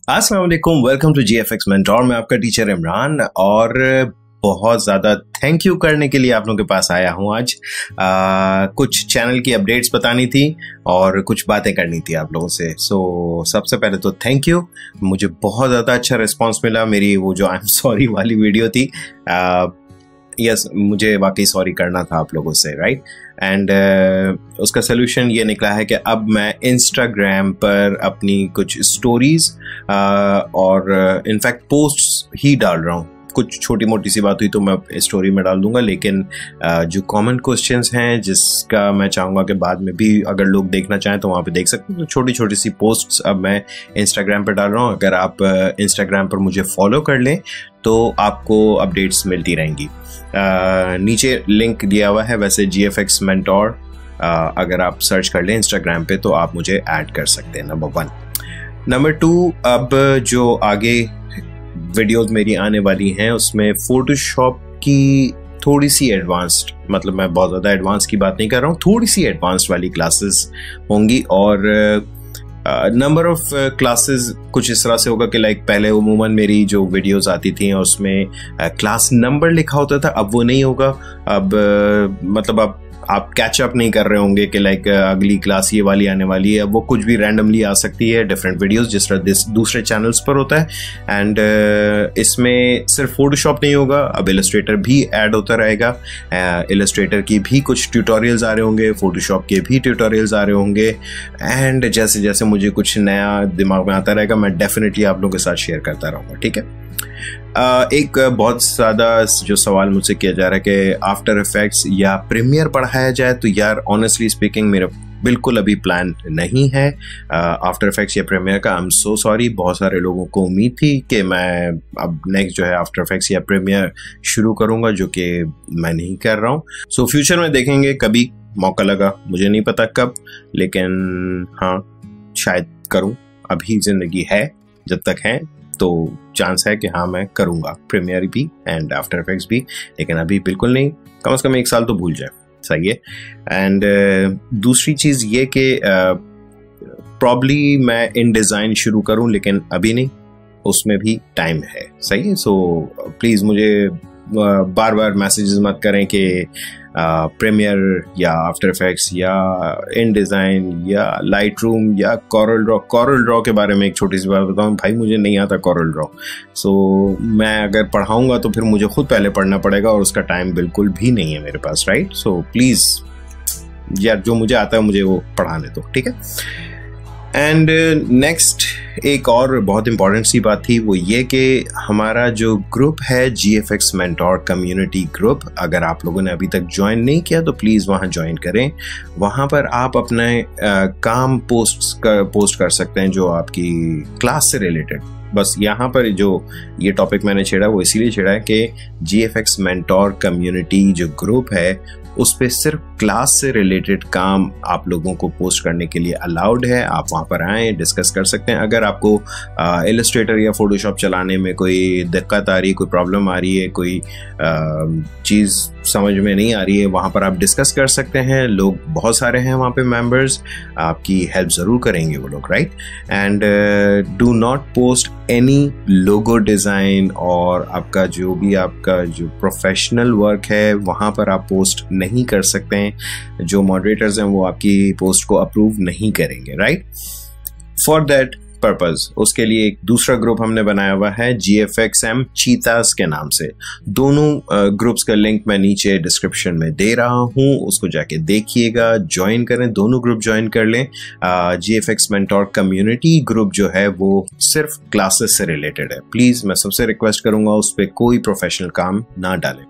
अस्सलाम वालेकुम, welcome to GFX mentor. मैं आपका टीचर इमरान और बहुत ज़्यादा थैंक यू करने के लिए आप लोगों के पास आया हूँ आज। कुछ चैनल की अपडेट्स बतानी थी और कुछ बातें करनी थी आप लोगों से। सबसे पहले तो थैंक यू, मुझे बहुत ज़्यादा अच्छा रिस्पांस मिला। मेरी वो जो आई एम सॉरी वाली वीडियो थी, यस मुझे वाकई सॉरी करना था आप लोगों से, राइट। एंड उसका सोल्यूशन ये निकला है कि अब मैं इंस्टाग्राम पर अपनी कुछ स्टोरीज और इनफैक्ट पोस्ट्स ही डाल रहा हूँ। कुछ छोटी मोटी सी बात हुई तो मैं स्टोरी में डाल दूंगा, लेकिन जो कॉमन क्वेश्चंस हैं जिसका मैं चाहूँगा कि बाद में भी अगर लोग देखना चाहें तो वहाँ पे देख सकते हैं, तो छोटी छोटी सी पोस्ट्स अब मैं इंस्टाग्राम पर डाल रहा हूँ। अगर आप इंस्टाग्राम पर मुझे फॉलो कर लें तो आपको अपडेट्स मिलती रहेंगी। नीचे लिंक दिया हुआ है वैसे GFX मेंटोर, अगर आप सर्च कर लें इंस्टाग्राम पे तो आप मुझे ऐड कर सकते हैं, नंबर 1। नंबर 2, अब जो आगे वीडियोस मेरी आने वाली हैं उसमें फोटोशॉप की थोड़ी सी एडवांस्ड, मतलब मैं बहुत ज़्यादा एडवांस की बात नहीं कर रहा हूँ, थोड़ी सी एडवांस्ड वाली क्लासेस होंगी। और नंबर ऑफ क्लासेस कुछ इस तरह से होगा कि लाइक पहले उमूमन मेरी जो वीडियोस आती थी उसमें क्लास नंबर लिखा होता था, अब वो नहीं होगा। अब मतलब अब आप कैचअप नहीं कर रहे होंगे कि लाइक अगली क्लास ये वाली आने वाली है। अब वो कुछ भी रैंडमली आ सकती है, डिफरेंट वीडियोस जिस तरह दूसरे चैनल्स पर होता है। एंड इसमें सिर्फ फोटोशॉप नहीं होगा, अब इलस्ट्रेटर भी ऐड होता रहेगा। इलस्ट्रेटर की भी कुछ ट्यूटोरियल्स आ रहे होंगे, फोटोशॉप के भी ट्यूटोरियल्स आ रहे होंगे। एंड जैसे जैसे मुझे कुछ नया दिमाग में आता रहेगा मैं डेफिनेटली आप लोगों के साथ शेयर करता रहूँगा, ठीक है। एक बहुत ज़्यादा जो सवाल मुझसे किया जा रहा है कि आफ्टर इफेक्ट्स या प्रीमियर पढ़ाया जाए, तो यार ऑनेस्टली स्पीकिंग मेरा बिल्कुल अभी प्लान नहीं है आफ्टर इफेक्ट्स या प्रीमियर का। I am so sorry. बहुत सारे लोगों को उम्मीद थी कि मैं अब नेक्स्ट जो है आफ्टर इफेक्ट्स या प्रीमियर शुरू करूंगा, जो कि मैं नहीं कर रहा हूँ। सो फ्यूचर में देखेंगे, कभी मौका लगा, मुझे नहीं पता कब, लेकिन हाँ शायद करूँ। अभी ज़िंदगी है, जब तक है तो चांस है कि हाँ मैं करूँगा प्रीमियर भी एंड आफ्टर इफेक्ट्स भी, लेकिन अभी बिल्कुल नहीं। कम से कम 1 साल तो भूल जाए, सही है। एंड दूसरी चीज़ ये कि प्रॉब्ली मैं इन डिज़ाइन शुरू करूँ, लेकिन अभी नहीं, उसमें भी टाइम है, सही है। सो प्लीज़ मुझे बार बार मैसेजेस मत करें कि प्रीमियर या आफ्टर इफेक्ट्स या इन डिज़ाइन या लाइट रूम या कॉरल ड्रॉ के बारे में एक छोटी सी बात बताऊं, भाई मुझे नहीं आता कॉरल ड्रॉ। सो मैं अगर पढ़ाऊंगा तो फिर मुझे खुद पहले पढ़ना पड़ेगा और उसका टाइम बिल्कुल भी नहीं है मेरे पास, राइट। सो प्लीज़ यार जो मुझे आता है मुझे वो पढ़ाने दो, ठीक है। एंड नेक्स्ट एक और बहुत इंपॉर्टेंट सी बात थी, वो ये कि हमारा जो ग्रुप है GFX मेंटोर कम्युनिटी ग्रुप, अगर आप लोगों ने अभी तक ज्वाइन नहीं किया तो प्लीज़ वहाँ ज्वाइन करें। वहाँ पर आप अपने काम पोस्ट कर सकते हैं जो आपकी क्लास से रिलेटेड। बस यहाँ पर जो ये टॉपिक मैंने छेड़ा वो इसीलिए छेड़ा है कि GFX मेंटोर कम्युनिटी जो ग्रुप है उस पर सिर्फ क्लास से रिलेटेड काम आप लोगों को पोस्ट करने के लिए अलाउड है। आप वहाँ पर आएँ, डिस्कस कर सकते हैं। अगर आपको इलस्ट्रेटर या फोटोशॉप चलाने में कोई दिक्कत आ रही है, कोई प्रॉब्लम आ रही है, कोई चीज़ समझ में नहीं आ रही है, वहाँ पर आप डिस्कस कर सकते हैं। लोग बहुत सारे हैं वहाँ पे मेंबर्स, आपकी हेल्प ज़रूर करेंगे वो लोग, right. And do not post any logo design, और आपका जो प्रोफेशनल वर्क है वहाँ पर आप पोस्ट नहीं कर सकते हैं। जो मॉडरेटर्स हैं वो आपकी पोस्ट को अप्रूव नहीं करेंगे, राइट। फॉर दैट पर्पस उसके लिए एक दूसरा ग्रुप हमने बनाया हुआ है GFXM चीतास के नाम से। दोनों ग्रुप्स का लिंक मैं नीचे डिस्क्रिप्शन में दे रहा हूँ, उसको जाके देखिएगा, ज्वाइन करें, दोनों ग्रुप ज्वाइन कर लें। GFX मेंटोर कम्युनिटी ग्रुप जो है वो सिर्फ क्लासेस से रिलेटेड है। प्लीज़ मैं सबसे रिक्वेस्ट करूँगा उस पर कोई प्रोफेशनल काम ना डालें।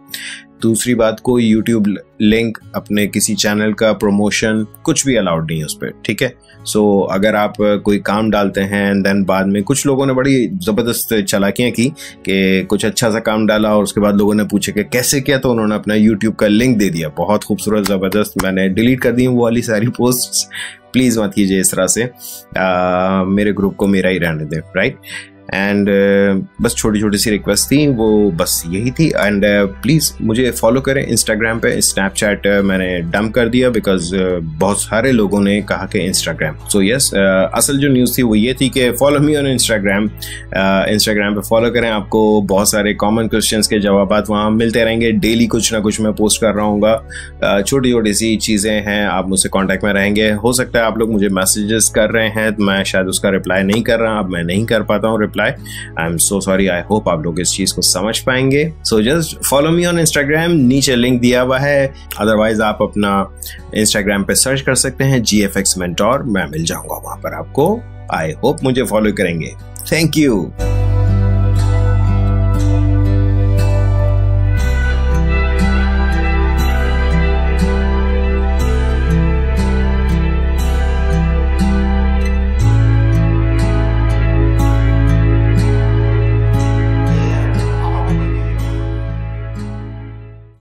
दूसरी बात, कोई यूट्यूब लिंक, अपने किसी चैनल का प्रमोशन, कुछ भी अलाउड नहीं है उस पर, ठीक है। सो अगर आप कोई काम डालते हैं एंड देन बाद में, कुछ लोगों ने बड़ी ज़बरदस्त चालाकियाँ की कि कुछ अच्छा सा काम डाला और उसके बाद लोगों ने पूछे कि कैसे किया, तो उन्होंने अपना यूट्यूब का लिंक दे दिया। बहुत खूबसूरत, ज़बरदस्त। मैंने डिलीट कर दी वो वाली सारी पोस्ट्स। प्लीज़ मत कीजिए इस तरह से, मेरे ग्रुप को मेरा ही रहने दें, राइट। एंड बस छोटी छोटी सी रिक्वेस्ट थी, वो बस यही थी। एंड प्लीज़ मुझे फॉलो करें इंस्टाग्राम पे। स्नैपचैट मैंने डंप कर दिया बिकॉज बहुत सारे लोगों ने कहा कि इंस्टाग्राम। सो यस, असल जो न्यूज़ थी वो ये थी कि follow me on Instagram. Instagram पे फॉलो करें, आपको बहुत सारे कॉमन क्वेश्चंस के जवाब वहाँ मिलते रहेंगे। डेली कुछ ना कुछ मैं पोस्ट कर रहा हूँ, छोटी छोटी सी चीज़ें हैं, आप मुझसे कांटेक्ट में रहेंगे। हो सकता है आप लोग मुझे मैसेजेस कर रहे हैं, मैं शायद उसका रिप्लाई नहीं कर रहा, अब मैं नहीं कर पाता हूँ reply. I am so sorry. I hope आप लोग इस चीज़ को समझ पाएंगे। So just follow me on Instagram, नीचे लिंक दिया हुआ है। अदरवाइज आप अपना इंस्टाग्राम पे सर्च कर सकते हैं GFX मेंटोर, मैं मिल जाऊंगा वहां पर आपको। आई होप मुझे फॉलो करेंगे। Thank you.